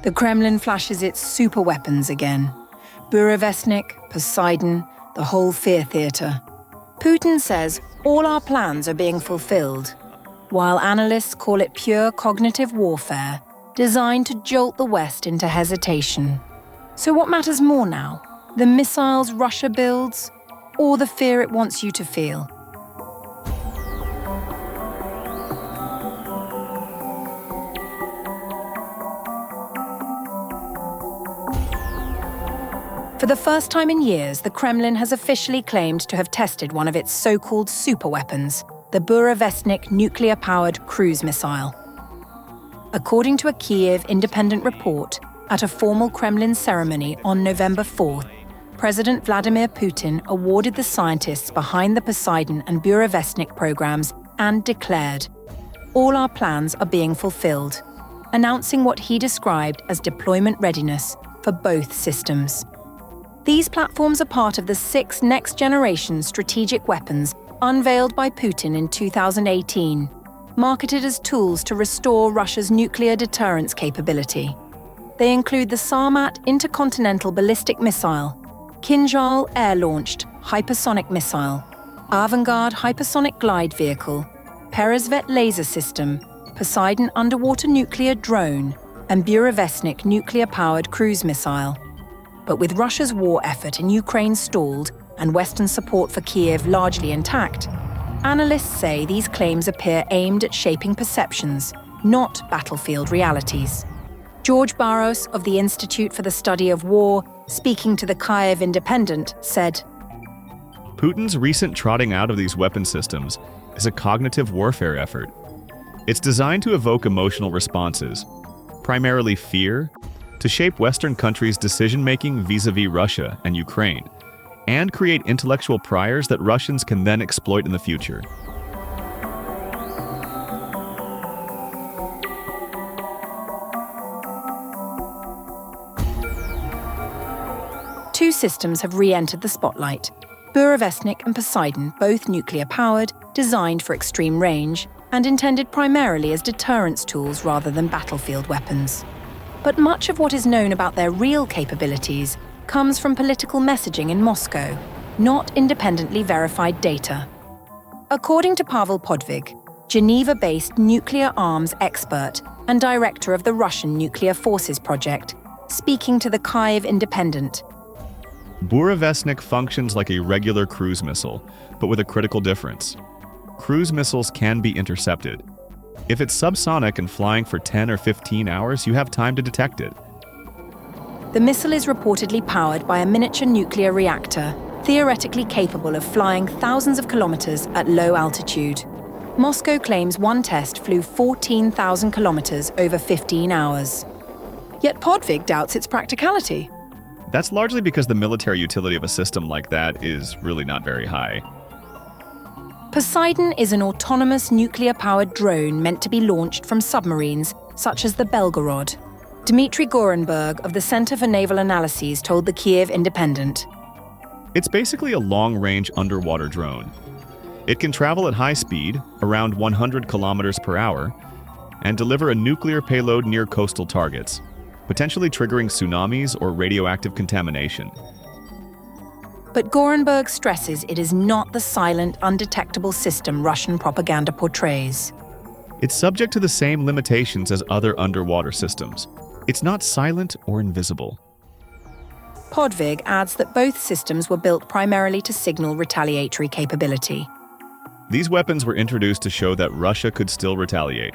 The Kremlin flashes its super weapons again. Burevestnik, Poseidon, the whole fear theatre. Putin says all our plans are being fulfilled, while analysts call it pure cognitive warfare, designed to jolt the West into hesitation. So what matters more now? The missiles Russia builds, or the fear it wants you to feel? For the first time in years, the Kremlin has officially claimed to have tested one of its so-called superweapons, the Burevestnik nuclear-powered cruise missile. According to a Kiev independent report, at a formal Kremlin ceremony on November 4th, President Vladimir Putin awarded the scientists behind the Poseidon and Burevestnik programs and declared, "All our plans are being fulfilled," announcing what he described as deployment readiness for both systems. These platforms are part of the 6 next-generation strategic weapons unveiled by Putin in 2018, marketed as tools to restore Russia's nuclear deterrence capability. They include the Sarmat intercontinental ballistic missile, Kinzhal air-launched hypersonic missile, Avangard hypersonic glide vehicle, Peresvet laser system, Poseidon underwater nuclear drone, and Burevestnik nuclear-powered cruise missile. But with Russia's war effort in Ukraine stalled and Western support for Kiev largely intact, analysts say these claims appear aimed at shaping perceptions, not battlefield realities. George Barros of the Institute for the Study of War, speaking to the Kiev Independent, said, Putin's recent trotting out of these weapon systems is a cognitive warfare effort. It's designed to evoke emotional responses, primarily fear, to shape Western countries' decision-making vis-à-vis Russia and Ukraine, and create intellectual priors that Russians can then exploit in the future. Two systems have re-entered the spotlight. Burevestnik and Poseidon, both nuclear-powered, designed for extreme range, and intended primarily as deterrence tools rather than battlefield weapons. But much of what is known about their real capabilities comes from political messaging in Moscow, not independently verified data. According to Pavel Podvig, Geneva-based nuclear arms expert and director of the Russian Nuclear Forces Project, speaking to the Kiev Independent, Burevestnik functions like a regular cruise missile, but with a critical difference. Cruise missiles can be intercepted. If it's subsonic and flying for 10 or 15 hours, you have time to detect it. The missile is reportedly powered by a miniature nuclear reactor, theoretically capable of flying thousands of kilometers at low altitude. Moscow claims one test flew 14,000 kilometers over 15 hours. Yet Podvig doubts its practicality. That's largely because the military utility of a system like that is really not very high. Poseidon is an autonomous nuclear-powered drone meant to be launched from submarines, such as the Belgorod. Dmitry Gorenberg of the Center for Naval Analyses told the Kiev Independent, It's basically a long-range underwater drone. It can travel at high speed, around 100 kilometers per hour, and deliver a nuclear payload near coastal targets, potentially triggering tsunamis or radioactive contamination. But Gorenberg stresses it is not the silent, undetectable system Russian propaganda portrays. It's subject to the same limitations as other underwater systems. It's not silent or invisible. Podvig adds that both systems were built primarily to signal retaliatory capability. These weapons were introduced to show that Russia could still retaliate.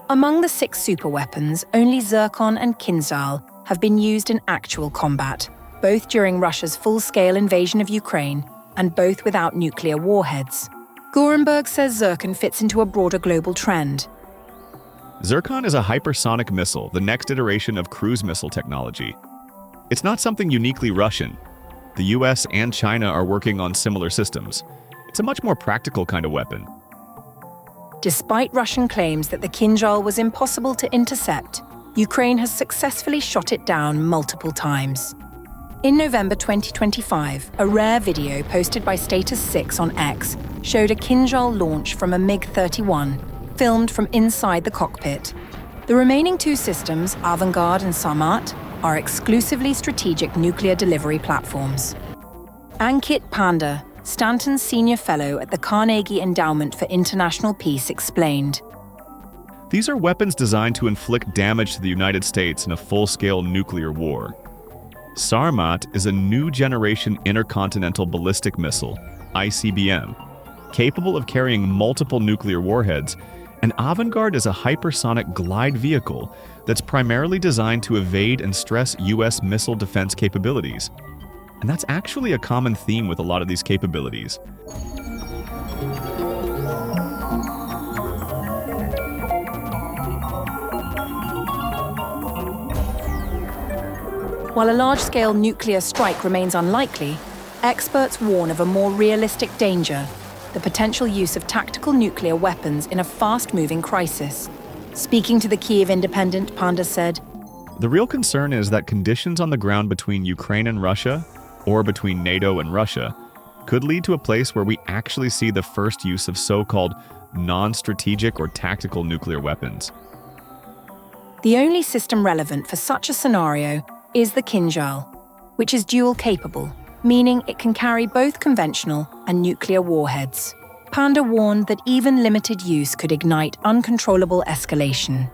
Among the 6 superweapons, only Zircon and Kinzhal have been used in actual combat, both during Russia's full-scale invasion of Ukraine and both without nuclear warheads. Gorenberg says Zircon fits into a broader global trend. Zircon is a hypersonic missile, the next iteration of cruise missile technology. It's not something uniquely Russian. The US and China are working on similar systems. It's a much more practical kind of weapon. Despite Russian claims that the Kinzhal was impossible to intercept, Ukraine has successfully shot it down multiple times. In November 2025, a rare video posted by Status 6 on X showed a Kinzhal launch from a MiG-31, filmed from inside the cockpit. The remaining two systems, Avangard and Sarmat, are exclusively strategic nuclear delivery platforms. Ankit Panda, Stanton's senior fellow at the Carnegie Endowment for International Peace, explained, These are weapons designed to inflict damage to the United States in a full-scale nuclear war. Sarmat is a new generation intercontinental ballistic missile, ICBM, capable of carrying multiple nuclear warheads, and Avangard is a hypersonic glide vehicle that's primarily designed to evade and stress U.S. missile defense capabilities. And that's actually a common theme with a lot of these capabilities. While a large-scale nuclear strike remains unlikely, experts warn of a more realistic danger: the potential use of tactical nuclear weapons in a fast-moving crisis. Speaking to the Kyiv Independent, Panda said, The real concern is that conditions on the ground between Ukraine and Russia, or between NATO and Russia, could lead to a place where we actually see the first use of so-called non-strategic or tactical nuclear weapons. The only system relevant for such a scenario is the Kinjal, which is dual-capable, meaning it can carry both conventional and nuclear warheads. Panda warned that even limited use could ignite uncontrollable escalation.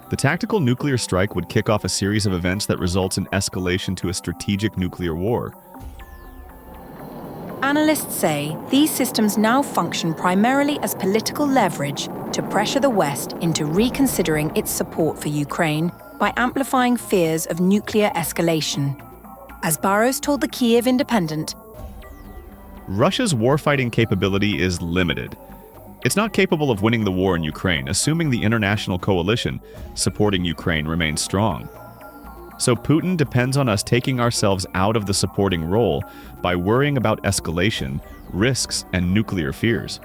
The tactical nuclear strike would kick off a series of events that results in escalation to a strategic nuclear war. Analysts say these systems now function primarily as political leverage to pressure the West into reconsidering its support for Ukraine by amplifying fears of nuclear escalation. As Barros told the Kyiv Independent, Russia's warfighting capability is limited. It's not capable of winning the war in Ukraine, assuming the international coalition supporting Ukraine remains strong. So Putin depends on us taking ourselves out of the supporting role by worrying about escalation, risks, and nuclear fears.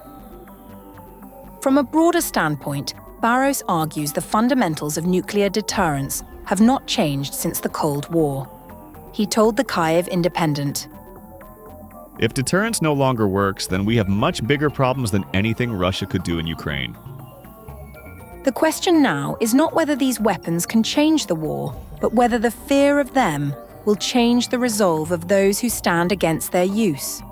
From a broader standpoint, Barros argues the fundamentals of nuclear deterrence have not changed since the Cold War. He told the Kyiv Independent, If deterrence no longer works, then we have much bigger problems than anything Russia could do in Ukraine. The question now is not whether these weapons can change the war, but whether the fear of them will change the resolve of those who stand against their use.